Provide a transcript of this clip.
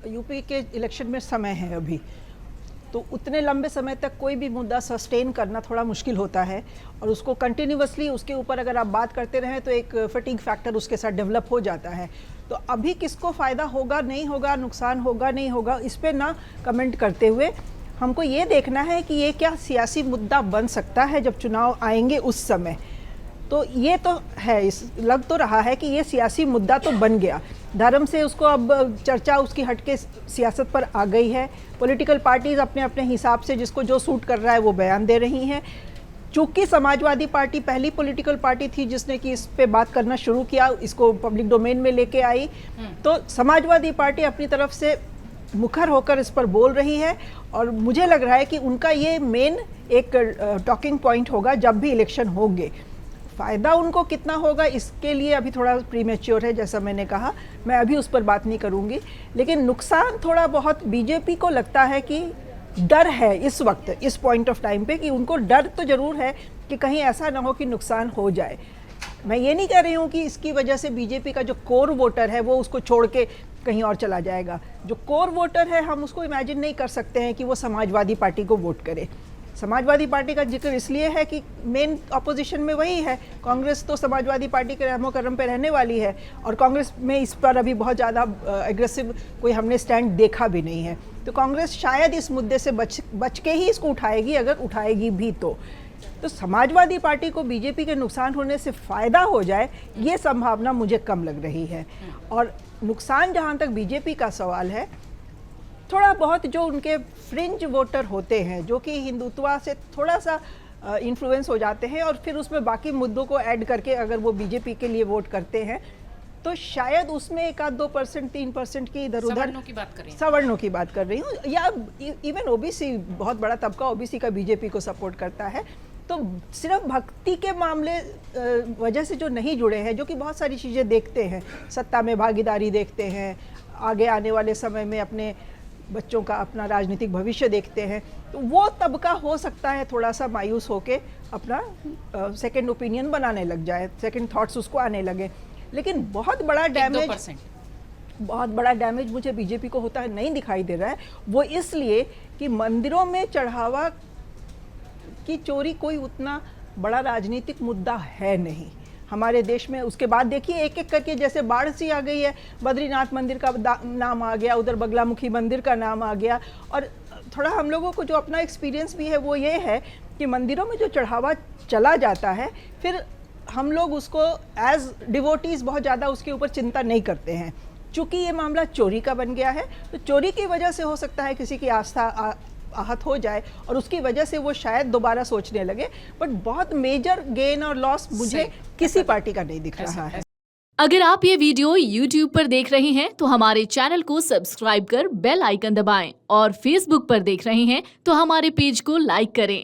UP के election में समय है अभी, तो उतने लंबे समय तक कोई भी मुद्दा सस्टेन करना थोड़ा मुश्किल होता है, और उसको कंटिन्यूअसली उसके ऊपर अगर आप बात करते रहें तो एक फटीग फैक्टर उसके साथ डेवलप हो जाता है। तो अभी किसको फ़ायदा होगा नहीं होगा, नुकसान होगा नहीं होगा, इस पर ना कमेंट करते हुए हमको ये देखना है कि ये क्या सियासी मुद्दा बन सकता है जब चुनाव आएंगे उस समय। तो ये तो है, इस लग तो रहा है कि ये सियासी मुद्दा तो बन गया, धर्म से उसको अब चर्चा उसकी हटके सियासत पर आ गई है। पॉलिटिकल पार्टीज अपने अपने हिसाब से जिसको जो सूट कर रहा है वो बयान दे रही हैं। चूँकि समाजवादी पार्टी पहली पॉलिटिकल पार्टी थी जिसने कि इस पे बात करना शुरू किया, इसको पब्लिक डोमेन में लेके आई, तो समाजवादी पार्टी अपनी तरफ से मुखर होकर इस पर बोल रही है, और मुझे लग रहा है कि उनका ये मेन एक टॉकिंग पॉइंट होगा जब भी इलेक्शन होंगे। फ़ायदा उनको कितना होगा इसके लिए अभी थोड़ा प्रीमेच्योर है, जैसा मैंने कहा, मैं अभी उस पर बात नहीं करूँगी। लेकिन नुकसान थोड़ा बहुत बीजेपी को लगता है कि डर है इस वक्त, इस पॉइंट ऑफ टाइम पे, कि उनको डर तो ज़रूर है कि कहीं ऐसा ना हो कि नुकसान हो जाए। मैं ये नहीं कह रही हूँ कि इसकी वजह से बीजेपी का जो कोर वोटर है वो उसको छोड़ के कहीं और चला जाएगा। जो कोर वोटर है हम उसको इमेजिन नहीं कर सकते हैं कि वो समाजवादी पार्टी को वोट करे। समाजवादी पार्टी का जिक्र इसलिए है कि मेन अपोजिशन में वही है, कांग्रेस तो समाजवादी पार्टी के रहमो करम पे रहने वाली है, और कांग्रेस में इस पर अभी बहुत ज़्यादा एग्रेसिव कोई हमने स्टैंड देखा भी नहीं है। तो कांग्रेस शायद इस मुद्दे से बच के ही इसको उठाएगी, अगर उठाएगी भी तो समाजवादी पार्टी को बीजेपी के नुकसान होने से फ़ायदा हो जाए, ये संभावना मुझे कम लग रही है। और नुकसान जहाँ तक बीजेपी का सवाल है, थोड़ा बहुत जो उनके फ्रिंज वोटर होते हैं जो कि हिंदुत्व से थोड़ा सा इन्फ्लुएंस हो जाते हैं, और फिर उसमें बाकी मुद्दों को ऐड करके अगर वो बीजेपी के लिए वोट करते हैं, तो शायद उसमें 1-2%, 3% की इधर उधर सवर्णों की बात कर रही हूँ, या इवन ओबीसी, बहुत बड़ा तबका ओबीसी का बीजेपी को सपोर्ट करता है। तो सिर्फ भक्ति के मामले वजह से जो नहीं जुड़े हैं, जो कि बहुत सारी चीज़ें देखते हैं, सत्ता में भागीदारी देखते हैं, आगे आने वाले समय में अपने बच्चों का अपना राजनीतिक भविष्य देखते हैं, तो वो तबका हो सकता है थोड़ा सा मायूस होके अपना सेकंड ओपिनियन बनाने लग जाए, सेकंड थॉट्स उसको आने लगे। लेकिन बहुत बड़ा डैमेज मुझे बीजेपी को होता है नहीं दिखाई दे रहा है। वो इसलिए कि मंदिरों में चढ़ावा की चोरी कोई उतना बड़ा राजनीतिक मुद्दा है नहीं हमारे देश में। उसके बाद देखिए एक एक करके जैसे बाढ़ सी आ गई है, बद्रीनाथ मंदिर का नाम आ गया, उधर बगलामुखी मंदिर का नाम आ गया, और थोड़ा हम लोगों को जो अपना एक्सपीरियंस भी है वो ये है कि मंदिरों में जो चढ़ावा चला जाता है, फिर हम लोग उसको एज डिवोटीज बहुत ज़्यादा उसके ऊपर चिंता नहीं करते हैं। चूँकि ये मामला चोरी का बन गया है, तो चोरी की वजह से हो सकता है किसी की आस्था आहत हो जाए, और उसकी वजह से वो शायद दोबारा सोचने लगे, बट बहुत मेजर गेन और लॉस मुझे किसी पार्टी का नहीं दिख रहा है। अगर आप ये वीडियो YouTube पर देख रहे हैं तो हमारे चैनल को सब्सक्राइब कर बेल आइकन दबाएं, और Facebook पर देख रहे हैं तो हमारे पेज को लाइक करें।